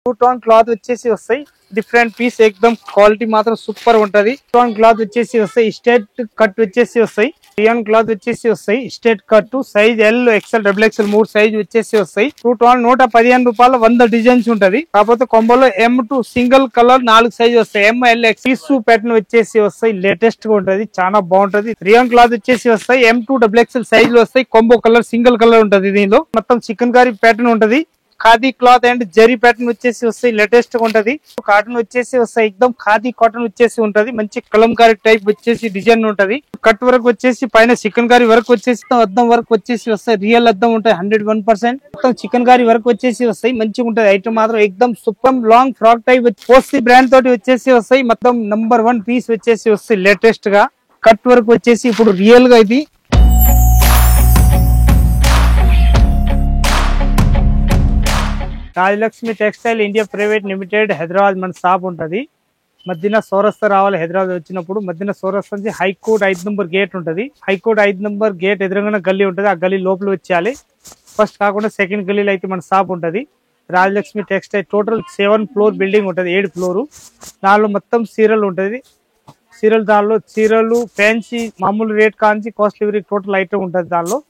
Two tone cloth వచ్చేసి వస్తాయి. Different piece ఎక్దమ్ quality మాత్రం సూపర్ ఉంటది. టోన్ క్లాత్ వచ్చేసి వస్తాయి. స్ట్రేట్ కట్ వచ్చేసి వస్తాయి. రియాన్ క్లాత్ వచ్చేసి వస్తాయి. Straight cut size L XL double XL 3 size వచ్చేసి వస్తాయి. టూ టోన్ 115 రూపాయలు 100 డిజైన్స్ ఉంటది. కాకపోతే కొంబోలో M2 సింగిల్ కలర్ 4 సైజ్ వస్తాయి. ML ఎక్స్ ప్యాటర్న్ వచ్చేసి వస్తాయి. లేటెస్ట్ గా ఉంటది, చాలా బాగుంటది. రియాన్ క్లాత్ వచ్చేసి వస్తాయి. M2 డబుల్ ఎక్స్ఎల్ సైజ్ లో వస్తాయి. కొంబో కలర్ సింగిల్ కలర్ ఉంటది. దీనిలో మొత్తం చికెన్ కర్రీ ప్యాటర్న్ ఉంటది. Khadi cloth and zari pattern వచ్చేసి వస్తాయి. లేటెస్ట్ గా ఉంటది. కాటన్ వచ్చేసి వస్తాయి. ఎక్దమ్ ఖాదీ కాటన్ వచ్చేసి ఉంటది. మంచి కలంకారీ టైప్ వచ్చేసి డిజైన్ ఉంటది. కట్ వర్క్ వచ్చేసి పైన చికెన్ కర్రీ వర్క్ వచ్చేసి అద్దం వర్క్ వచ్చేసి వస్తాయి. రియల్ అద్దం ఉంటాయి 101%. మొత్తం చికెన్ కర్రీ వర్క్ వచ్చేసి వస్తాయి. మంచిగా ఉంటది. ఐటమ్ మాత్రం ఎక్దమ్ సూపర్ లాంగ్ ఫ్రాక్ టైప్ పోస్టీ బ్రాండ్ తోటి వచ్చేసి వస్తాయి. మొత్తం నంబర్ 1 పీస్ వచ్చేసి వస్తాయి. లేటెస్ట్ గా కట్ వర్క్ వచ్చేసి ఇప్పుడు రియల్ గా ఇది Rajalakshmi textile India private limited Hyderabad మన షాప్ ఉంటది. మధ్యన సౌరస్తా రావాలి. హైదరాబాద్ వచ్చినప్పుడు మధ్యన సౌరస్తా నుంచి హైకోర్ట్ 5 నంబర్ గేట్ ఉంటది. హైకోర్ట్ 5 నంబర్ గేట్ ఎదురుగానే గల్లీ ఉంటది. ఆ గల్లీ లోపల వచ్చేయాలి. ఫస్ట్ కాకుండా సెకండ్ గల్లీలో అయితే మన షాప్ ఉంటది. Rajalakshmi textile total 7 floor building ఉంటది. 7 ఫ్లోర్. దానిలో మొత్తం సీరియల్ ఉంటది. సీరియల్ దానిలో చీరలు ఫ్యాన్సీ మామూలు రేట్ కాంచి కాస్ట్లీ వరకు టోటల్ ఐటమ్ ఉంటది. దానిలో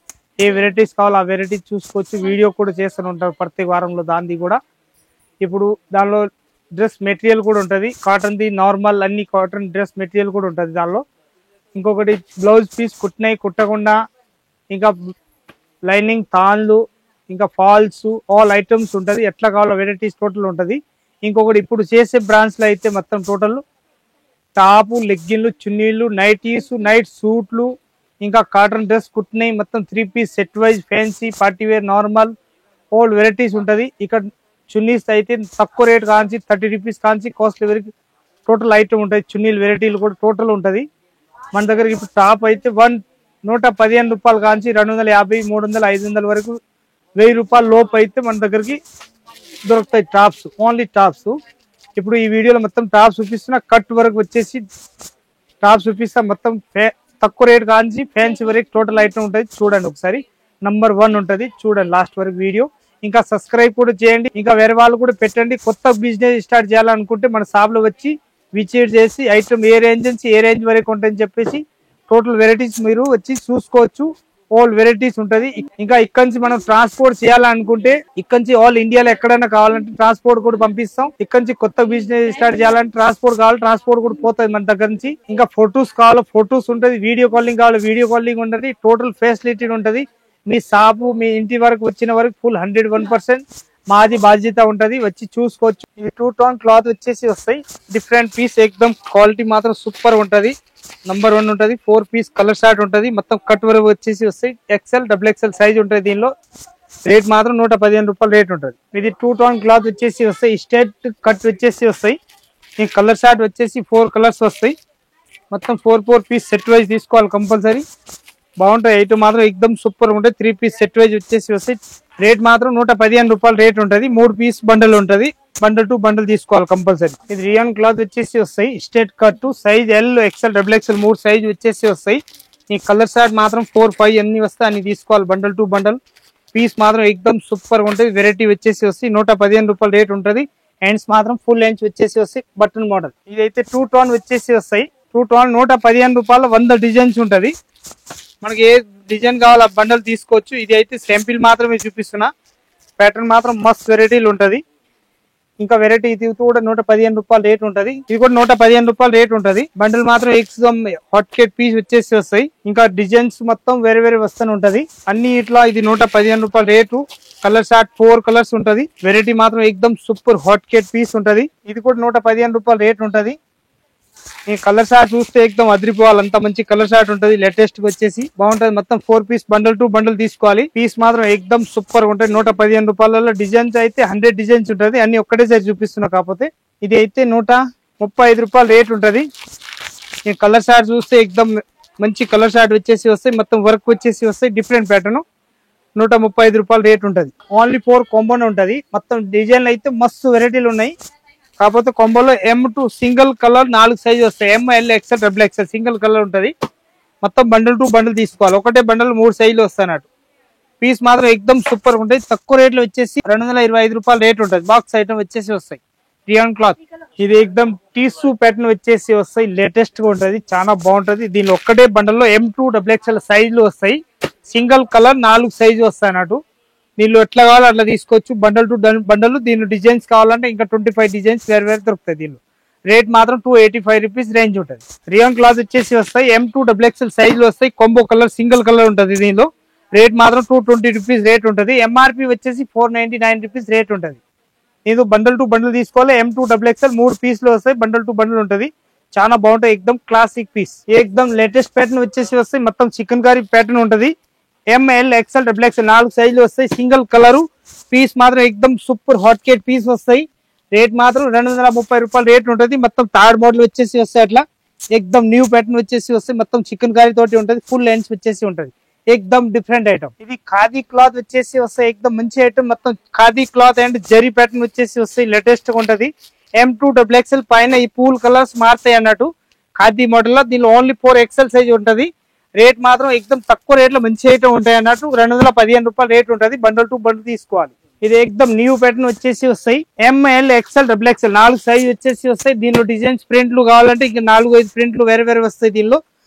ఏ వెరైటీస్ కావాలో ఆ వెరైటీ చూసుకోవచ్చు. వీడియో కూడా చేస్తూనే ఉంటారు ప్రతి వారంలో. దాన్ని కూడా ఇప్పుడు దానిలో డ్రెస్ మెటీరియల్ కూడా ఉంటది. కాటన్ ది నార్మల్ అన్ని కాటన్ డ్రెస్ మెటీరియల్ కూడా ఉంటది. దానిలో ఇంకొకటి బ్లౌజ్ పీస్ కుట్టినాయి కుట్టకుండా, ఇంకా లైనింగ్ తాన్లు, ఇంకా ఫాల్స్ ఆల్ ఐటమ్స్ ఉంటది. ఎట్లా కావాలో వెరైటీస్ టోటల్ ఉంటది. ఇంకొకటి ఇప్పుడు చేసే బ్రాండ్స్ లో అయితే మొత్తం టోటల్ టాపు, లెగ్గిన్లు, చున్నీలు, నైటీస్, నైట్ సూట్లు, ఇంకా కాటన్ డ్రెస్ కుట్టినాయి మొత్తం 3 piece set wise fancy party wear normal all varieties ఉంటది. ఇక్కడ చున్నీస్ అయితే తక్కువ రేట్ కాంచి 30 రూపీస్ కాంచి కాస్ట్లీ వరకు టోటల్ ఐటమ్ ఉంటుంది. చున్నీలు వెరైటీలు కూడా టోటల్ ఉంటది. మన దగ్గర ఇప్పుడు టాప్ అయితే 115 రూపాయలు కాంచి 250, 300, 500 వరకు 1000 రూపాయల లోపు అయితే మన దగ్గరికి దొరుకుతాయి టాప్స్. Only tops. ఇప్పుడు ఈ వీడియోలో మొత్తం టాప్స్ చూపిస్తున్నా. కట్ వరకు వచ్చేసి టాప్స్ చూపిస్తా. మొత్తం తక్కువ రేట్ కాంచి ఫ్యాన్సీ వరకు టోటల్ ఐటమ్ ఉంటుంది. చూడండి ఒకసారి. నంబర్ 1 ఉంటది. చూడండి లాస్ట్ వరకు వీడియో. ఇంకా సబ్స్క్రైబ్ కూడా చేయండి. ఇంకా వేరే వాళ్ళు కూడా పెట్టండి. కొత్త బిజినెస్ స్టార్ట్ చేయాలనుకుంటే మన షాప్ లో వచ్చి విజిట్ చేసి ఐటమ్ ఏ రేంజ్ నుంచి ఏ రేంజ్ వరకు ఉంటాయని చెప్పేసి టోటల్ వెరైటీస్ మీరు వచ్చి చూసుకోవచ్చు. ఆల్ వెరైటీస్ ఉంటది. ఇంకా ఇక్కడ నుంచి మనం ట్రాన్స్పోర్ట్ చేయాలనుకుంటే ఇక్కడ నుంచి ఆల్ ఇండియాలో ఎక్కడైనా కావాలంటే ట్రాన్స్పోర్ట్ కూడా పంపిస్తాం. ఇక్కడ నుంచి కొత్త బిజినెస్ స్టార్ట్ చేయాలంటే ట్రాన్స్పోర్ట్ కావాలి. ట్రాన్స్పోర్ట్ కూడా పోతుంది మన దగ్గర నుంచి. ఇంకా ఫొటోస్ కావాలో ఫొటోస్ ఉంటది. వీడియో కాలింగ్ కావాలి వీడియో కాలింగ్ ఉంటది. టోటల్ ఫెసిలిటీ ఉంటది. మీ షాపు మీ ఇంటి వరకు వచ్చిన వరకు ఫుల్ 101% మాది బాధ్యత ఉంటది. వచ్చి చూసుకోవచ్చు. ఇది 2 టోన్ క్లాత్ వచ్చేసి వస్తాయి. డిఫరెంట్ పీస్ ఎక్దమ్ క్వాలిటీ మాత్రం సూపర్ ఉంటది. నంబర్ 1 ఉంటది. 4 పీస్ కలర్ షార్ట్ ఉంటది. మొత్తం కట్ వరకు వచ్చేసి వస్తాయి. ఎక్స్ఎల్ డబుల్ ఎక్స్ఎల్ సైజ్ ఉంటది. దీనిలో రేట్ మాత్రం 115 రూపాయలు రేట్ ఉంటది. ఇది 2 టోన్ క్లాత్ వచ్చేసి వస్తాయి. స్ట్రేట్ కట్ వచ్చేసి వస్తాయి. ఈ కలర్ షార్ట్ వచ్చేసి 4 కలర్స్ వస్తాయి. మొత్తం 4 పీస్ సెట్ వైజ్ తీసుకోవాలి కంపల్సరీ. బాగుంటాయి. ఐటమ్ మాత్రం ఎక్దమ్ సూపర్ ఉంటాయి. 3 పీస్ సెట్ వైజ్ వచ్చేసి వస్తాయి. రేట్ మాత్రం 115 రూపాయలు రేట్ ఉంటది. 3 పీస్ బండల్ ఉంటది. బండల్ టు బండల్ తీసుకోవాలి కంపల్సరీ. ఇది రియాన్ క్లాత్ వచ్చేసి వస్తాయి. Straight cut size L XL double XL 3 size వచ్చేసి వస్తాయి. ఈ కలర్ షార్ట్ మాత్రం 4, 5 అన్ని వస్తాయి. అన్ని తీసుకోవాలి బండల్ టు బండల్. పీస్ మాత్రం ఎక్దమ్ సూపర్ ఉంటది. వెరైటీ వచ్చేసి వస్తాయి. 115 రూపాయలు రేట్ ఉంటది. హ్యాండ్స్ మాత్రం ఫుల్ హ్యాండ్స్ వచ్చేసి వస్తాయి. Button model. ఇదైతే 2 టోన్ వచ్చేసి వస్తాయి. 2 టోన్ 115 రూపాయలు 100 డిజైన్స్ ఉంటది. మనకి ఏ డిజైన్ కావాలో బండల్ తీసుకోవచ్చు. ఇది అయితే శాంపిల్ మాత్రమే చూపిస్తున్నా. ప్యాటర్న్ మాత్రం మస్త్ వెరైటీలు ఉంటది. ఇంకా వెరైటీ ఇది కూడా 115 రూపాయలు రేట్ ఉంటది. ఇది కూడా 115 రూపాయలు రేట్ ఉంటది. బండల్ మాత్రం ఎక్దమ్ హాట్ కేట్ పీస్ వచ్చేసి వస్తాయి. ఇంకా డిజైన్స్ మొత్తం వేరే వేరే వస్తూనే ఉంటది. అన్ని ఇట్లా ఇది 115 రూపాయలు రేటు. కలర్ షార్ట్ 4 కలర్స్ ఉంటది. వెరైటీ మాత్రం ఎక్దమ్ సూపర్ హాట్ కేట్ పీస్ ఉంటది. ఇది కూడా 115 రూపాయలు రేట్ ఉంటది. ఈ కలర్ షార్ట్ చూస్తే ఎక్దమ్ అదిరిపోవాలి. అంత మంచి కలర్ షార్ట్ ఉంటది. లేటెస్ట్ వచ్చేసి బాగుంటది. మొత్తం 4 పీస్ బండల్ టు బండల్ తీసుకోవాలి. పీస్ మాత్రం ఎక్దమ్ సూపర్ ఉంటది. 115 రూపాయలలో డిజైన్స్ అయితే 100 డిజైన్స్ ఉంటది. అన్ని ఒక్కటేసారి చూపిస్తున్నా. కాకపోతే ఇది అయితే 135 రూపాయలు రేట్ ఉంటది. ఈ కలర్ షార్ట్ చూస్తే ఎక్దమ్ మంచి కలర్ షార్ట్ వచ్చేసి వస్తాయి. మొత్తం వర్క్ వచ్చేసి వస్తాయి. డిఫరెంట్ ప్యాటర్న్ 135 రూపాయలు రేట్ ఉంటది. ఓన్లీ 4 కాంబోనే ఉంటది. మొత్తం డిజైన్లు అయితే మస్తు వెరైటీలు ఉన్నాయి. కాకపోతే కొంబోలో M2 సింగిల్ కలర్ 4 సైజ్ వస్తాయి. ML XL double XL single colour ఉంటది. మొత్తం బండల్ టు బండల్ తీసుకోవాలి. ఒకటే బండల్ 3 సైజులు వస్తాయన్నట్టు. పీస్ మాత్రం ఎక్దమ్ సూపర్ ఉంటాయి. తక్కువ రేట్ లో వచ్చేసి 225 రూపాయలు రేట్ ఉంటుంది. బాక్స్ ఐటమ్ వచ్చేసి వస్తాయి. రియాన్ క్లాత్ ఇది ఎక్దమ్ టీసూ ప్యాటర్న్ వచ్చేసి వస్తాయి. లేటెస్ట్ గా ఉంటది, చాలా బాగుంటది. దీని ఒక్కటే బండల్ లో M2 XXL సైజులు వస్తాయి. సింగిల్ కలర్ 4 సైజు వస్తాయి అన్నట్టు. దీనిలో ఎట్లా కావాలో అట్లా తీసుకోవచ్చు. Bundle to bundle. దీనిలో డిజైన్స్ కావాలంటే ఇంకా 25 డిజైన్స్ వేరు వేరు దొరుకుతాయి. దీనిలో రేట్ మాత్రం 285 రూపీస్ రేంజ్ ఉంటుంది. రియాన్ క్లాత్ వచ్చేసి వస్తాయి. M2 XXL సైజులు వస్తాయి. కొంబో కలర్ సింగిల్ కలర్ ఉంటుంది. దీనిలో రేట్ మాత్రం 220 రూపీస్ రేట్ ఉంటుంది. MRP వచ్చేసి 499 రూపీస్ రేట్ ఉంటుంది. ఇది బండల్ టు బండల్ తీసుకోవాలి. M2 XXL 3 పీస్లు వస్తాయి. బండల్ టు బండల్ ఉంటుంది. చాలా బాగుంటాయి. ఎక్దమ్ క్లాసిక్ పీస్. ఎక్దమ్ లేటెస్ట్ ప్యాటర్న్ వచ్చేసి వస్తాయి. మొత్తం చికెన్ కర్రీ ప్యాటర్న్ ఉంటుంది. ML XL XXL 4 సైజులు వస్తాయి. సింగిల్ కలరు పీస్ మాత్రం ఎక్దమ్ సూపర్ హాట్ కేట్ పీస్ వస్తాయి. రేట్ మాత్రం 230 రూపాయలు రేట్ ఉంటుంది. మొత్తం థర్డ్ మోడల్ వచ్చేసి వస్తాయి. అట్లా ఎక్దమ్ న్యూ ప్యాటర్న్ వచ్చేసి వస్తాయి. మొత్తం చికెన్ కర్రీ తోటి ఉంటుంది. ఫుల్ లెన్స్ వచ్చేసి ఉంటుంది. ఎక్దమ్ డిఫరెంట్ ఐటమ్. ఇది ఖాదీ క్లాత్ వచ్చేసి వస్తాయి. ఎక్దమ్ మంచి ఐటమ్. మొత్తం khadi cloth and zari pattern వచ్చేసి వస్తాయి. లేటెస్ట్ గా ఉంటది. M2 XXL పైన ఈ పూల్ కలర్స్ మారుతాయి అన్నట్టు. ఖాదీ మోడల్ లో దీనిలో ఓన్లీ 4XL సైజ్ ఉంటది. రేట్ మాత్రం ఎక్దమ్ తక్కువ రేట్ లో మంచి ఐటమ్ ఉంటాయి అన్నట్టు. 215 రూపాయలు రేట్ ఉంటుంది. బండల్ టు బండల్ తీసుకోవాలి. ఇది ఎక్దమ్ న్యూ ప్యాటర్న్ వచ్చేసి వస్తాయి. ML XL XXL 4 సైజ్ వచ్చేసి వస్తాయి. దీనిలో డిజైన్స్ ప్రింట్లు కావాలంటే ఇంకా 4-5 ప్రింట్లు వేరే వేరే వస్తాయి. దీనిలో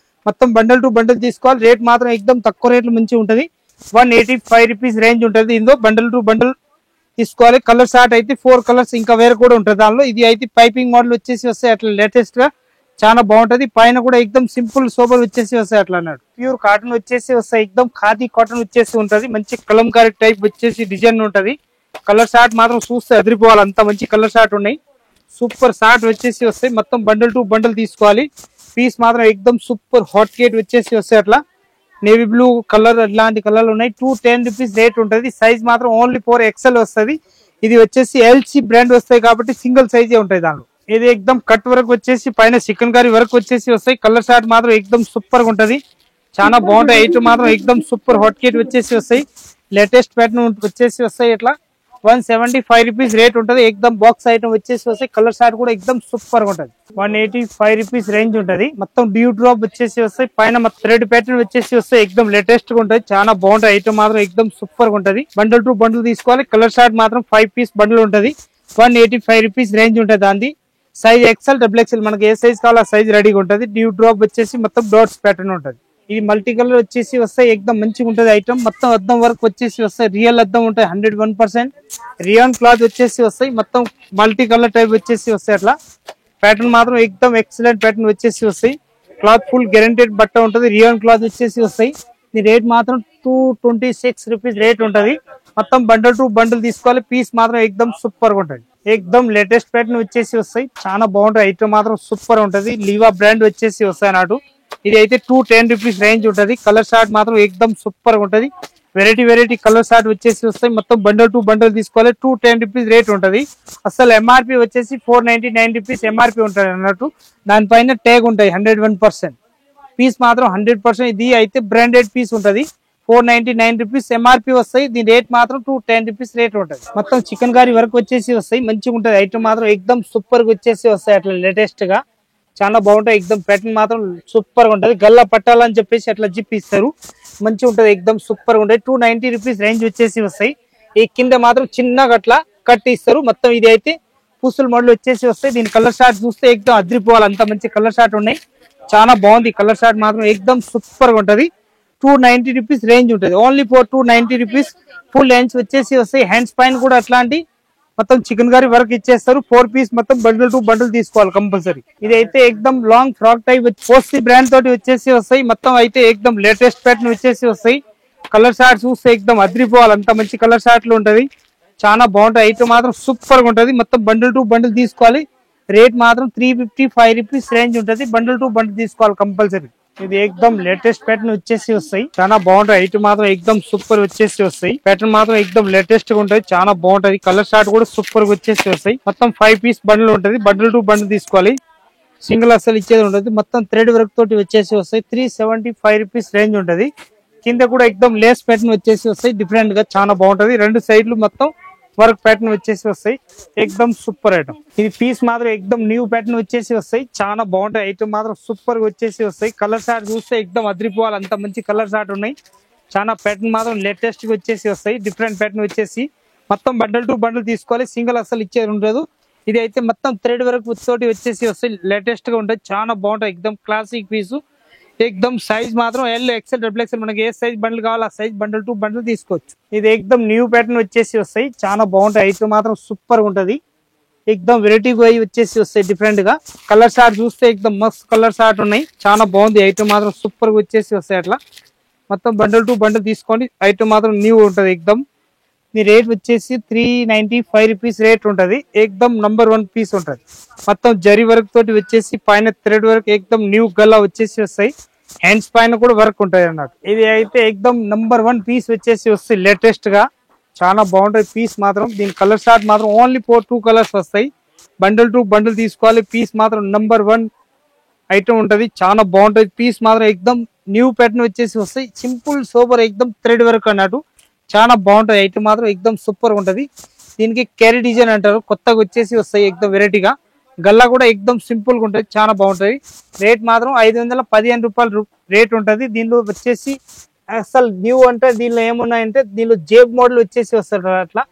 మొత్తం బండల్ టు బండల్ తీసుకోవాలి. రేట్ మాత్రం ఎక్దమ్ తక్కువ రేట్లు మంచి ఉంటుంది. 185 రూపీస్ రేంజ్ ఉంటుంది. ఇందులో బండల్ టు బండల్ తీసుకోవాలి. కలర్ షార్ట్ అయితే 4 కలర్స్ ఇంకా వేరే కూడా ఉంటుంది. దానిలో ఇది అయితే పైపింగ్ మోడల్ వచ్చేసి వస్తాయి. అట్లా లేటెస్ట్ గా చాలా బాగుంటది. పైన కూడా ఎక్దమ్ సింపుల్ సోబర్ వచ్చేసి వస్తాయి. అట్లా అన్నాడు. ప్యూర్ కాటన్ వచ్చేసి వస్తాయి. ఎక్దమ్ ఖాదీ కాటన్ వచ్చేసి ఉంటది. మంచి కలంకారీ టైప్ వచ్చేసి డిజైన్ ఉంటది. కలర్ షార్ట్ మాత్రం చూస్తే అదిరిపోవాలి. అంత మంచి కలర్ షార్ట్ ఉన్నాయి. సూపర్ షార్ట్ వచ్చేసి వస్తాయి. మొత్తం బండల్ టు బండల్ తీసుకోవాలి. పీస్ మాత్రం ఎక్దమ్ సూపర్ హాట్ కేట్ వచ్చేసి వస్తాయి. అట్లా నేవీ బ్లూ కలర్ ఇలాంటి కలర్లు ఉన్నాయి. 210 రూపీస్ రేట్ ఉంటుంది. సైజ్ మాత్రం ఓన్లీ 4XL వస్తుంది. ఇది వచ్చేసి LC బ్రాండ్ వస్తాయి కాబట్టి సింగిల్ సైజే ఉంటాయి దానిలో. ఇది ఎక్దమ్ కట్ వర్క్ వచ్చేసి పైన చికెన్ కర్రీ వర్క్ వచ్చేసి వస్తాయి. కలర్ షార్ట్ మాత్రం ఎక్దమ్ సూపర్ గా ఉంటది. చాలా బాగుంటాయి. ఐటమ్ మాత్రం ఎక్దమ్ సూపర్ హాట్ కేట్ వచ్చేసి వస్తాయి. లేటెస్ట్ ప్యాటర్న్ వచ్చేసి వస్తాయి. ఇట్లా 175 రూపీస్ రేట్ ఉంటుంది. ఎక్దమ్ బాక్స్ ఐటమ్ వచ్చేసి వస్తాయి. కలర్ షార్ట్ కూడా ఎక్దమ్ సూపర్ గా ఉంటది. 185 రూపీస్ రేంజ్ ఉంటది. మొత్తం డ్యూ డ్రాప్ వచ్చేసి వస్తాయి. పైన మొత్తం థ్రెడ్ ప్యాటర్న్ వచ్చేసి వస్తాయి. ఎక్దమ్ లేటెస్ట్ గా ఉంటది. చాలా బాగుంటాయి. ఐటమ్ మాత్రం ఎక్దమ్ సూపర్ గా ఉంటది. బండల్ టు బండల్ తీసుకోవాలి. కలర్ షార్ట్ మాత్రం 5 పీస్ బండల్ ఉంటది. 185 రూపీస్ రేంజ్ ఉంటది. దాన్ని సైజ్ XL XXL మనకి ఏ సైజ్ కావాలో ఆ సైజ్ రెడీగా ఉంటది. డ్యూ డ్రాప్ వచ్చేసి మొత్తం డాట్స్ ప్యాటర్న్ ఉంటది. ఇది మల్టీ కలర్ వచ్చేసి వస్తాయి. ఎక్దమ్ మంచిగా ఉంటది ఐటమ్. మొత్తం అద్దం వర్క్ వచ్చేసి వస్తాయి. రియల్ అద్దం ఉంటాయి. 101% రియాన్ క్లాత్ వచ్చేసి వస్తాయి. మొత్తం మల్టీ కలర్ టైప్ వచ్చేసి వస్తాయి. అట్లా ప్యాటర్న్ మాత్రం ఎక్దమ్ ఎక్సలెంట్ ప్యాటర్న్ వచ్చేసి వస్తాయి. క్లాత్ ఫుల్ గ్యారెంటెడ్ బట్ట ఉంటది. రియాన్ క్లాత్ వచ్చేసి వస్తాయి. ఈ రేట్ మాత్రం 226 రూపీస్ రేట్ ఉంటది. మొత్తం బండల్ టు బండల్ తీసుకోవాలి. పీస్ మాత్రం ఎక్దమ్ సూపర్ గా ఉంటది. ఎక్దమ్ లేటెస్ట్ ప్యాటర్న్ వచ్చేసి వస్తాయి. చాలా బాగుంటాయి. ఐటమ్ మాత్రం సూపర్ ఉంటది. లీవా బ్రాండ్ వచ్చేసి వస్తాయి అన్నట్టు. ఇది అయితే 210 రూపీస్ రేంజ్ ఉంటది. కలర్ షార్ట్ మాత్రం ఎక్దమ్ సూపర్ గా ఉంటది. వెరైటీ కలర్ షార్ట్ వచ్చేసి వస్తాయి. మొత్తం బండల్ టు బండల్ తీసుకోవాలి. 210 రూపీస్ రేట్ ఉంటది. అసలు MRP వచ్చేసి 499 రూపీస్ MRP ఉంటది అన్నట్టు. దానిపైన ట్యాగ్ ఉంటాయి 101%. పీస్ మాత్రం 100%. ఇది అయితే బ్రాండెడ్ పీస్ ఉంటది. 499 రూపీస్ MRP వస్తాయి. దీని రేట్ మాత్రం 210 రూపీస్ రేట్ ఉంటది. మొత్తం చికెన్ కర్రీ వరకు వచ్చేసి వస్తాయి. మంచిగా ఉంటది. ఐటమ్ మాత్రం ఎక్దమ్ సూపర్ గా వచ్చేసి వస్తాయి. అట్లా లేటెస్ట్ గా చాలా బాగుంటాయి. ఎక్దమ్ ప్యాటర్న్ మాత్రం సూపర్ గా ఉంటది. గల్లా పట్టాలని చెప్పేసి అట్లా జిప్ ఇస్తారు. మంచిగా ఉంటది. ఎక్దమ్ సూపర్ గా ఉంటాయి. 290 రూపీస్ రేంజ్ వచ్చేసి వస్తాయి. ఈ కింద మాత్రం చిన్నగా అట్లా కట్ ఇస్తారు. మొత్తం ఇది అయితే పూసల మోడల్ వచ్చేసి వస్తాయి. దీని కలర్ షార్ట్ చూస్తే ఎక్దమ్ అద్రిపోవాలి. అంత మంచి కలర్ షార్ట్ ఉన్నాయి. చాలా బాగుంది. కలర్ షార్ట్ మాత్రం ఎక్దమ్ సూపర్ గా ఉంటది. 290 రూపీస్ రేంజ్ ఉంటుంది. Only for 290 rupees. Full lens వచ్చేసి వస్తాయి. హ్యాండ్స్ పైన కూడా అట్లాంటి మొత్తం చికెన్ కర్రీ వర్క్ ఇచ్చేస్తారు. 4 పీస్ మొత్తం బండిల్ టు బండిల్ తీసుకోవాలి కంపల్సరీ. ఇది అయితే ఎక్దమ్ లాంగ్ ఫ్రాక్ టైప్ పోస్టీ బ్రాండ్ తోటి వచ్చేసి వస్తాయి. మొత్తం అయితే ఎక్దమ్ లేటెస్ట్ ప్యాటర్న్ వచ్చేసి వస్తాయి. కలర్ షార్ట్ చూస్తే ఎక్దమ్ అద్రిపోవాలి. అంత మంచి కలర్ షార్ట్లు ఉంటది. చాలా బాగుంటాయి. ఐటమ్ మాత్రం సూపర్ గా ఉంటది. మొత్తం బండిల్ టు బండిల్ తీసుకోవాలి. రేట్ మాత్రం 355 రూపీస్ రేంజ్ ఉంటది. బండిల్ టు బండిల్ తీసుకోవాలి కంపల్సరీ. ఇది ఎక్దమ్ లేటెస్ట్ ప్యాటర్న్ వచ్చేసి వస్తాయి. చాలా బాగుంటాయి. ఐటమ్ మాత్రం ఎక్దమ్ సూపర్ వచ్చేసి వస్తాయి. ప్యాటర్న్ మాత్రం ఎక్దమ్ లేటెస్ట్ గా ఉంటది. చాలా బాగుంటది. కలర్ షార్ట్ కూడా సూపర్ గా వచ్చేసి వస్తాయి. మొత్తం 5 పీస్ బండిల్ ఉంటది. బండిల్ టు బండిల్ తీసుకోవాలి. సింగిల్ అసలు ఇచ్చేది ఉంటది. మొత్తం థ్రెడ్ వర్క్ తోటి వచ్చేసి వస్తాయి. 375 రూపీస్ రేంజ్ ఉంటది. కింద కూడా ఎక్దమ్ లేస్ ప్యాటర్న్ వచ్చేసి వస్తాయి. డిఫరెంట్ గా చాలా బాగుంటది. 2 సైడ్లు మొత్తం వర్క్ ప్యాటర్న్ వచ్చేసి వస్తాయి. ఎక్దమ్ సూపర్ ఐటమ్. ఇది పీస్ మాత్రం ఎక్దమ్ న్యూ ప్యాటర్న్ వచ్చేసి వస్తాయి. చాలా బాగుంటాయి. ఐటమ్ మాత్రం సూపర్ గా వచ్చేసి వస్తాయి. కలర్ షార్ట్ చూస్తే ఎక్దమ్ అద్రిపోవాలి. అంత మంచి కలర్ షార్ట్ ఉన్నాయి. చాలా ప్యాటర్న్ మాత్రం లేటెస్ట్ గా వచ్చేసి వస్తాయి. డిఫరెంట్ ప్యాటర్న్ వచ్చేసి మొత్తం బండల్ టు బండల్ తీసుకోవాలి, సింగిల్ అసలు ఇచ్చేది ఉండదు. ఇది అయితే మొత్తం థ్రెడ్ వర్క్ తోటి వచ్చేసి వస్తాయి, లేటెస్ట్ గా ఉంటాయి, చాలా బాగుంటాయి. ఎక్దమ్ క్లాసిక్ పీసు, ఎక్దమ్ సైజ్ మాత్రం ఎల్ ఎక్సెల్ డబుల్ ఎక్సెల్ మనకి ఏ సైజ్ బండిల్ కావాలో ఆ సైజ్ బండల్ టు బండల్ తీసుకోవచ్చు. ఇది ఎక్దమ్ న్యూ ప్యాటర్న్ వచ్చేసి వస్తాయి, చాలా బాగుంటాయి. ఐటమ్ మాత్రం సూపర్ గా ఉంటది, ఎక్దమ్ వెరైటీ వచ్చేసి వస్తాయి డిఫరెంట్ గా. కలర్ షార్ట్ చూస్తే ఎక్దమ్ మస్త్ కలర్ షార్ట్ ఉన్నాయి, చాలా బాగుంది. ఐటమ్ మాత్రం సూపర్ గా వచ్చేసి వస్తాయి. అట్లా మొత్తం బండల్ టు బండల్ తీసుకోండి. ఐటమ్ మాత్రం న్యూ ఉంటది ఎక్దమ్. మీ రేట్ వచ్చేసి 395 రూపీస్ రేట్ ఉంటది. ఎక్దమ్ నంబర్ 1 పీస్ ఉంటది. మొత్తం జరీ వర్క్ తోటి వచ్చేసి పైన థ్రెడ్ వర్క్ ఎక్దమ్ న్యూ గల్లా వచ్చేసి వస్తాయి. హ్యాండ్స్ పైన కూడా వర్క్ ఉంటది అన్నట్టు. ఇది అయితే ఎక్దమ్ నంబర్ 1 పీస్ వచ్చేసి వస్తాయి లేటెస్ట్ గా, చాలా బాగుంటది పీస్ మాత్రం. దీని కలర్ షార్ట్ మాత్రం ఓన్లీ 2 కలర్స్ వస్తాయి. బండల్ టు బండల్ తీసుకోవాలి. పీస్ మాత్రం నంబర్ 1 ఐటమ్ ఉంటది, చాలా బాగుంటది. పీస్ మాత్రం ఎక్దమ్ న్యూ ప్యాటర్న్ వచ్చేసి వస్తాయి. సింపుల్ సూపర్ ఎక్దమ్ థ్రెడ్ వర్క్ అన్నట్టు, చాలా బాగుంటది. ఐటమ్ మాత్రం ఎక్దమ్ సూపర్ ఉంటది. దీనికి క్యారీ డిజైన్ అంటారు, కొత్తగా వచ్చేసి వస్తాయి ఎక్దమ్ వెరైటీగా. గల్లా కూడా ఎక్దమ్ సింపుల్ గా ఉంటది, చాలా బాగుంటది. రేట్ మాత్రం 515 రూపాయలు రేట్ ఉంటది. దీనిలో వచ్చేసి అసలు న్యూ అంటే దీనిలో ఏమున్నాయంటే దీనిలో జేబ్ మోడల్ వచ్చేసి వస్తారు అట్లా,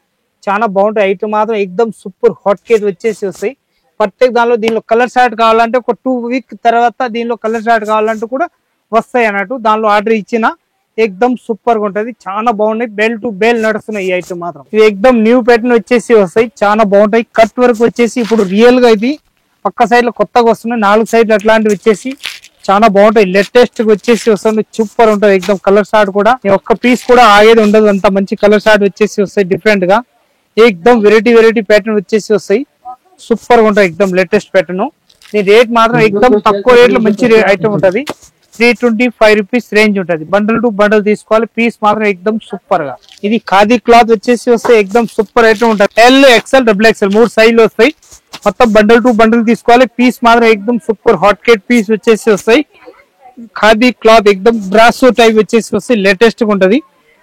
చాలా బాగుంటాయి. ఐటమ్ మాత్రం ఎక్దమ్ సూపర్ హాట్ కేక్ వచ్చేసి వస్తాయి. పర్ఫెక్ట్ దీనిలో కలర్ షార్ట్ కావాలంటే ఒక 2 వీక్ తర్వాత దీనిలో కలర్ షార్ట్ కావాలంటే కూడా వస్తాయి అన్నట్టు. దానిలో ఆర్డర్ ఇచ్చిన ఎక్దమ్ సూపర్ గా ఉంటది, చాలా బాగున్నాయి. బెల్ టు బెల్ నడుస్తున్నాయి ఈ ఐటమ్ మాత్రం. ఇది ఎక్దమ్ న్యూ ప్యాటర్న్ వచ్చేసి వస్తాయి, చాలా బాగుంటాయి. కట్ వర్క్ వచ్చేసి ఇప్పుడు రియల్ గా ఇది పక్క సైడ్ లో కొత్తగా వస్తున్నాయి, 4 సైడ్లు అట్లాంటివి వచ్చేసి చాలా బాగుంటాయి. లేటెస్ట్ గా వచ్చేసి వస్తుంది, సూపర్ ఉంటది ఎక్దమ్. కలర్ షార్ట్ కూడా ఒక్క పీస్ కూడా ఆగేది ఉండదు, అంత మంచి కలర్ షార్ట్ వచ్చేసి వస్తాయి డిఫరెంట్ గా. ఎక్దమ్ వెరైటీ ప్యాటర్న్ వచ్చేసి వస్తాయి, సూపర్ గా ఉంటాయి ఎక్దమ్ లేటెస్ట్ ప్యాటర్న్. దీని రేట్ మాత్రం ఎక్దమ్ తక్కువ రేట్ లో మంచి ఐటమ్ ఉంటది. 325 రూపీస్ రేంజ్ ఉంటది. బండల్ టు బండల్ తీసుకోవాలి. పీస్ మాత్రం ఎక్దమ్ సూపర్ గా. ఇది ఖాదీ క్లాత్ వచ్చేసి వస్తే ఎక్దమ్ సూపర్ ఐటమ్ ఉంటది. ఎల్ ఎక్సెల్ డబుల్ ఎక్సెల్ 3 సైజులు వస్తాయి. మొత్తం బండల్ టు బండల్ తీసుకోవాలి. పీస్ మాత్రం ఎక్దమ్ సూపర్ హాట్ కేక్ పీస్ వచ్చేసి వస్తాయి. ఖాదీ క్లాత్ ఎక్దమ్ బ్రాసో టైప్ వచ్చేసి వస్తాయి, లేటెస్ట్ గా ఉంటది.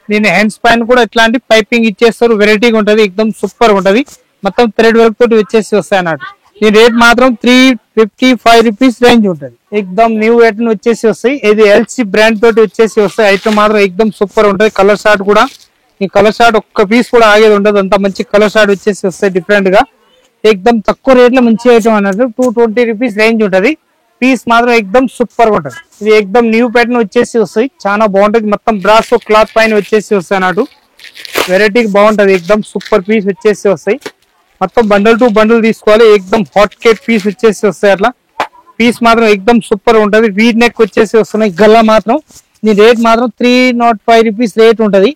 దీని హ్యాండ్స్ పైన కూడా ఇట్లాంటి పైపింగ్ ఇచ్చేస్తారు, వెరైటీగా ఉంటది, ఎక్దమ్ సూపర్ ఉంటది. మొత్తం థ్రెడ్ వర్క్ తోటి వచ్చేసి వస్తాయి అన్నట్టు. దీని రేట్ మాత్రం 355 రూపీస్ రేంజ్ ఉంటది. ఎక్దమ్ న్యూ ఐటమ్ వచ్చేసి వస్తాయి. ఇది ఎల్సీ బ్రాండ్ తోటి వచ్చేసి వస్తాయి. ఐటమ్ మాత్రం ఎక్దమ్ సూపర్ ఉంటది. కలర్ షార్ట్ కూడా ఈ కలర్ షార్ట్ ఒక్క పీస్ కూడా ఆగేది ఉండదు, అంత మంచి కలర్ షార్ట్ వచ్చేసి వస్తాయి డిఫరెంట్ గా. ఎక్దమ్ తక్కువ రేట్ లో మంచి ఐటమ్ అన్నట్టు. 220 రూపీస్ రేంజ్ ఉంటది. పీస్ మాత్రం ఎక్దమ్ సూపర్ గా ఉంటది. ఇది ఎక్దమ్ న్యూ ప్యాటర్న్ వచ్చేసి వస్తాయి, చాలా బాగుంటది. మొత్తం బ్రాసో క్లాత్ పైన వచ్చేసి వస్తాయి అన్నట్టు, వెరైటీ బాగుంటది. ఎక్దమ్ సూపర్ పీస్ వచ్చేసి వస్తాయి. మొత్తం బండల్ టు బండల్ తీసుకోవాలి. ఎక్దమ్ హాట్ కేక్ పీస్ వచ్చేసి వస్తాయి అట్లా. పీస్ మాత్రం ఎక్దమ్ సూపర్ ఉంటది. వీడ్ నెక్ వచ్చేసి వస్తున్నాయి. గల్లా మాత్రం దీని రేట్ మాత్రం 305 రూపీస్ రేట్ ఉంటది.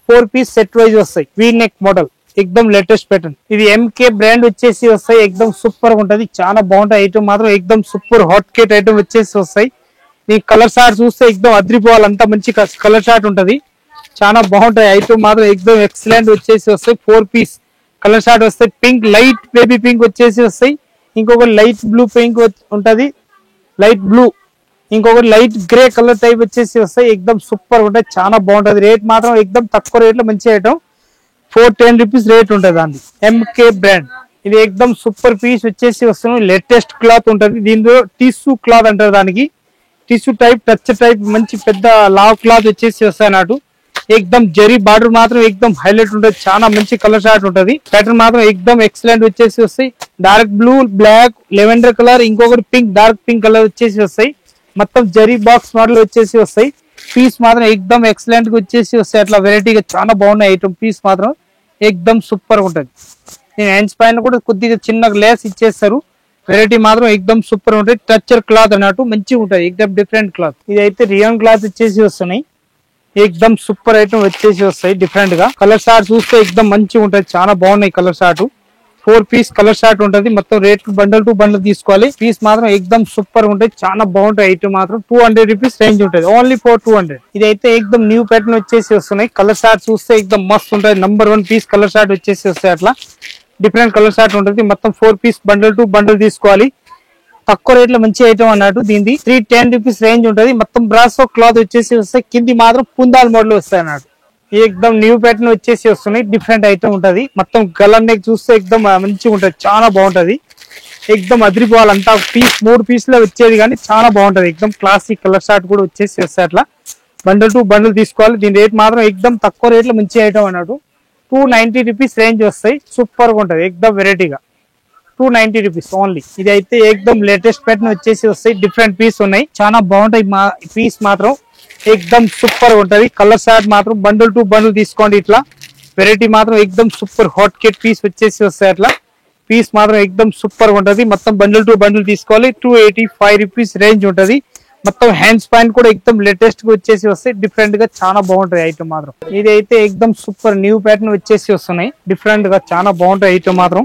4 పీస్ సెట్ వైజ్ వస్తాయి. వీడ్ నెక్ మోడల్ ఎక్దమ్ లేటెస్ట్ ప్యాటర్న్. ఇది ఎంకే బ్రాండ్ వచ్చేసి వస్తాయి. ఎక్దమ్ సూపర్ ఉంటది, చాలా బాగుంటాయి. ఐటమ్ మాత్రం ఎక్దమ్ సూపర్ హాట్ కేక్ ఐటమ్ వచ్చేసి వస్తాయి. ఈ కలర్ షార్ట్ చూస్తే ఎక్దమ్ అద్రిపోవాలి, అంత మంచి కలర్ షార్ట్ ఉంటది, చాలా బాగుంటాయి. ఐటమ్ మాత్రం ఎక్దమ్ ఎక్సలెంట్ వచ్చేసి వస్తాయి. 4 పీస్ కలర్ షార్ట్ వస్తాయి. పింక్ లైట్ బేబీ పింక్ వచ్చేసి వస్తాయి. ఇంకొక లైట్ బ్లూ పింక్ ఉంటది, లైట్ బ్లూ. ఇంకొకటి లైట్ గ్రే కలర్ టైప్ వచ్చేసి వస్తాయి. ఎక్దమ్ సూపర్ ఉంటాయి, చాలా బాగుంటది. రేట్ మాత్రం ఎక్దమ్ తక్కువ రేట్ లో మంచి ఐటమ్. 410 రూపీస్ రేట్ ఉంటది దాన్ని. MK brand. ఇది ఎక్దమ్ సూపర్ పీస్ వచ్చేసి వస్తుంది. లేటెస్ట్ క్లాత్ ఉంటది. దీనిలో టిష్యూ క్లాత్ అంటారు దానికి. టిష్యూ టైప్ టచ్ టైప్ మంచి పెద్ద లావ్ క్లాత్ వచ్చేసి వస్తాయి అన్నట్టు. ఎక్దమ్ జరీ బార్డర్ మాత్రం ఎక్దమ్ హైలైట్ ఉంటది, చాలా మంచి కలర్ షార్ట్ ఉంటది. ప్యాటర్న్ మాత్రం ఎక్దమ్ ఎక్సలెంట్ వచ్చేసి వస్తాయి. Dark blue, black, lavender colour, ఇంకొకటి పింక్, డార్క్ పింక్ కలర్ వచ్చేసి వస్తాయి. మొత్తం జరీ బాక్స్ మోడల్ వచ్చేసి వస్తాయి. పీస్ మాత్రం ఎక్దమ్ ఎక్సలెంట్ గా వచ్చేసి వస్తాయి అట్లా, వెరైటీగా చాలా బాగున్నాయి ఐటమ్. పీస్ మాత్రం ఎక్దమ్ సూపర్ ఉంటది. నేను హ్యాండ్స్ పైన కూడా కొద్దిగా చిన్న లేస్ ఇచ్చేస్తారు. వెరైటీ మాత్రం ఎక్దమ్ సూపర్ ఉంటది. టచ్చర్ క్లాత్ అన్నట్టు మంచిగా ఉంటది, ఎక్దమ్ డిఫరెంట్ క్లాత్. ఇది అయితే రియాన్ క్లాత్ వచ్చేసి వస్తున్నాయి. ఎక్దమ్ సూపర్ ఐటమ్ వచ్చేసి వస్తాయి డిఫరెంట్ గా. కలర్ షార్ట్ చూస్తే ఎక్దమ్ మంచిగా ఉంటది, చాలా బాగున్నాయి colour short. 4 piece colour short ఉంటది. మొత్తం రేట్ బండల్ టు బండల్ తీసుకోవాలి. పీస్ మాత్రం ఎక్దమ్ సూపర్ ఉంటాయి, చాలా బాగుంటాయి. ఐటమ్ మాత్రం 200 రూపీస్ రేంజ్ ఉంటది, ఓన్లీ ఫర్ 200. ఇది అయితే ఎక్దమ్ న్యూ ప్యాటర్న్ వచ్చేసి వస్తున్నాయి. కలర్ షార్ట్ చూస్తే ఎక్దమ్ మస్త్ ఉంటది. నంబర్ 1 పీస్ కలర్ షార్ట్ వచ్చేసి వస్తాయి అట్లా. డిఫరెంట్ కలర్ షార్ట్ ఉంటది. మొత్తం 4 పీస్ బండల్ టు బండల్ తీసుకోవాలి. తక్కువ రేట్ లో మంచి ఐటమ్ అన్నట్టు. దీనికి 310 రూపీస్ రేంజ్ ఉంటది. మొత్తం బ్రాసో క్లాత్ వచ్చేసి వస్తాయి. కింది మాత్రం పుందాల్ మోడల్ వస్తాయి అన్నట్టు. ఎక్దమ్ న్యూ ప్యాటర్న్ వచ్చేసి వస్తున్నాయి. డిఫరెంట్ ఐటమ్ ఉంటది. మొత్తం గలర్ నెక్ చూస్తే ఎక్దమ్ మంచిగా ఉంటది, చాలా బాగుంటది. ఎక్దమ్ అదిరిపోవాలంతా. 3 పీస్ లో వచ్చేది కానీ చాలా బాగుంటది. ఎక్దమ్ క్లాసిక్ కలర్ షార్ట్ కూడా వచ్చేసి వస్తాయి అట్లా. బండిల్ టు బండిల్ తీసుకోవాలి. దీని రేట్ మాత్రం ఎక్దమ్ తక్కువ రేట్ లో మంచి ఐటమ్ అన్నట్టు 290 రూపీస్ రేంజ్ వస్తాయి. సూపర్ గా ఉంటది ఎక్దమ్ వెరైటీగా 290 రూపీస్ ఓన్లీ. ఇది అయితే ఎక్దమ్ లేటెస్ట్ ప్యాటర్న్ వచ్చేసి వస్తాయి. డిఫరెంట్ పీస్ ఉన్నాయి, చాలా బాగుంటాయి. పీస్ మాత్రం ఎక్దమ్ సూపర్ ఉంటది. కలర్ షార్ట్ మాత్రం బండిల్ టు బండిల్ తీసుకోండి. ఇట్లా వెరైటీ మాత్రం ఎక్దమ్ సూపర్ హాట్ కేట్ పీస్ వచ్చేసి వస్తాయి. అట్లా పీస్ మాత్రం ఎక్దమ్ సూపర్ ఉంటది. మొత్తం బండిల్ టు బండిల్ తీసుకోవాలి. 285 రూపీస్ రేంజ్ ఉంటది. మొత్తం హ్యాండ్స్ పాయింట్ కూడా ఎక్దమ్ లేటెస్ట్ గా వచ్చేసి వస్తాయి. డిఫరెంట్ గా చాలా బాగుంటది ఐటమ్ మాత్రం. ఇది అయితే ఎక్దమ్ సూపర్ న్యూ ప్యాటర్న్ వచ్చేసి వస్తున్నాయి. డిఫరెంట్ గా చాలా బాగుంటాయి ఐటమ్ మాత్రం.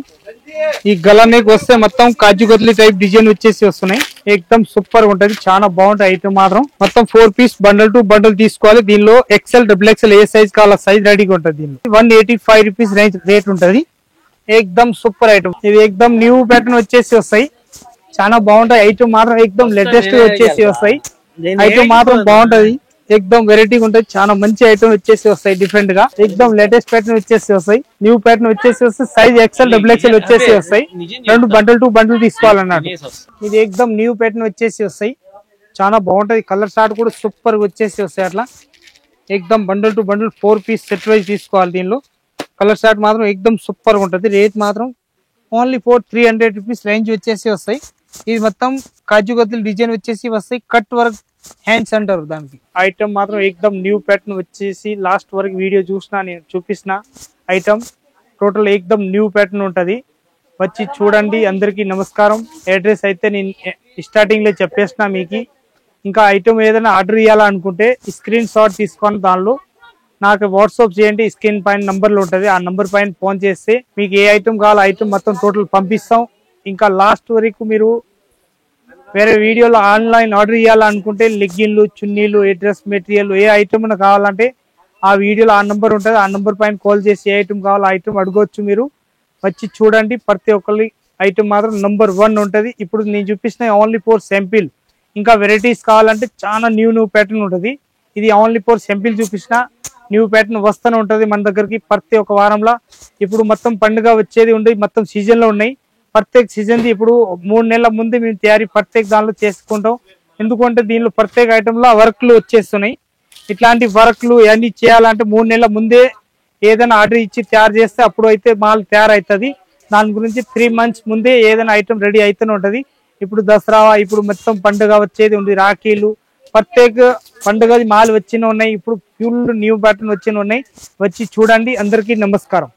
ఈ గలానికి వస్తే మొత్తం కాజు కత్లీ టైప్ డిజైన్ వచ్చేసి వస్తున్నాయి. ఎక్దమ్ సూపర్ ఉంటది, చాలా బాగుంటాయి ఐటమ్ మాత్రం. మొత్తం 4 పీస్ బండల్ టు బండల్ తీసుకోవాలి. దీనిలో XL XXL ఏ సైజ్ కావాలా సైజ్ రెడీగా ఉంటది. దీనిలో 185 రూపీస్ రేట్ ఉంటది. ఎక్దమ్ సూపర్ ఐటమ్. ఇది ఎక్దమ్ న్యూ ప్యాటర్న్ వచ్చేసి వస్తాయి. చాలా బాగుంటాయి ఐటమ్ మాత్రం. ఎక్దమ్ లేటెస్ట్ వచ్చేసి వస్తాయి. ఐటమ్ మాత్రం బాగుంటది, ఎక్దమ్ వెరైటీగా ఉంటది. చాలా మంచి ఐటమ్ వచ్చేసి వస్తాయి. డిఫరెంట్ గా ఎక్దమ్ లేటెస్ట్ ప్యాటర్న్ వచ్చేసి వస్తాయి. న్యూ ప్యాటర్న్ వచ్చేసి వస్తాయి. సైజ్ XL XXL వచ్చేసి వస్తాయి. 2 బండల్ టు బండల్ తీసుకోవాలన్నట్టు. ఇది ఎక్దమ్ న్యూ ప్యాటర్న్ వచ్చేసి వస్తాయి. చాలా బాగుంటది. కలర్ షార్ట్ కూడా సూపర్ వచ్చేసి వస్తాయి. అట్లా ఎక్దమ్ bundle to bundle 4 piece set wise తీసుకోవాలి. దీనిలో కలర్ షార్ట్ మాత్రం ఎక్దమ్ సూపర్ ఉంటది. రేట్ మాత్రం ఓన్లీ 300 రూపీస్ రేంజ్ వచ్చేసి వస్తాయి. ఇది మొత్తం కాజు కత్తులు డిజైన్ వచ్చేసి వస్తాయి. కట్ వర్క్ హ్యాండ్స్ అంటారు దానికి. ఐటమ్ మాత్రం ఎక్దమ్ న్యూ ప్యాటర్న్ వచ్చేసి లాస్ట్ వరకు వీడియో చూసినా నేను చూపిస్తున్న ఐటమ్ టోటల్ ఎక్దమ్ న్యూ ప్యాటర్న్ ఉంటది. వచ్చి చూడండి. అందరికీ నమస్కారం. అడ్రస్ అయితే నేను స్టార్టింగ్ లో చెప్పేసిన మీకు. ఇంకా ఐటమ్ ఏదైనా ఆర్డర్ ఇవ్వాలనుకుంటే స్క్రీన్ షాట్ తీసుకొని దానిలో నాకు వాట్సాప్ చేయండి. స్క్రీన్ పైన నంబర్లు ఉంటుంది. ఆ నంబర్ పైన ఫోన్ చేస్తే మీకు ఏ ఐటమ్ కావాలో ఐటమ్ మొత్తం టోటల్ పంపిస్తాం. ఇంకా లాస్ట్ వరకు మీరు వేరే వీడియోలో ఆన్లైన్ ఆర్డర్ ఇవ్వాలనుకుంటే లెగ్గిన్లు, చున్నీలు, డ్రెస్ మెటీరియల్ ఏ ఐటమ్ కావాలంటే ఆ వీడియోలో ఆ నంబర్ ఉంటుంది. ఆ నంబర్ పైన కాల్ చేసి ఏ ఐటమ్ కావాలో ఆ ఐటమ్ అడగవచ్చు. మీరు వచ్చి చూడండి. ప్రతి ఒక్కరి ఐటమ్ మాత్రం నంబర్ 1 ఉంటుంది. ఇప్పుడు నేను చూపిస్తున్న ఓన్లీ 4 శాంపిల్. ఇంకా వెరైటీస్ కావాలంటే చాలా న్యూ ప్యాటర్న్ ఉంటుంది. ఇది ఓన్లీ 4 శాంపిల్ చూపించిన. న్యూ ప్యాటర్న్ వస్తూనే ఉంటుంది మన దగ్గరికి ప్రతి ఒక్క వారంలో. ఇప్పుడు మొత్తం పండుగ వచ్చేది ఉండి మొత్తం సీజన్ లో ఉన్నాయి. ప్రత్యేక సీజన్ ఇప్పుడు 3 నెలల ముందు మేము తయారీ ప్రత్యేక దానిలో చేసుకుంటాం. ఎందుకంటే దీనిలో ప్రత్యేక ఐటమ్ లో వర్క్లు వచ్చేస్తున్నాయి. ఇట్లాంటి వర్క్లు ఇవన్నీ చేయాలంటే 3 నెలల ముందే ఏదైనా ఆర్డర్ ఇచ్చి తయారు చేస్తే అప్పుడు అయితే మాల్ తయారవుతుంది. దాని గురించి 3 మంత్స్ ముందే ఏదైనా ఐటమ్ రెడీ అయితేనే ఉంటది. ఇప్పుడు దసరా, ఇప్పుడు మొత్తం పండుగ వచ్చేది ఉంది, రాఖీలు, ప్రత్యేక పండుగ మాల్ వచ్చిన ఉన్నాయి. ఇప్పుడు ఫుల్ న్యూ ప్యాటర్న్ వచ్చిన ఉన్నాయి. వచ్చి చూడండి. అందరికీ నమస్కారం.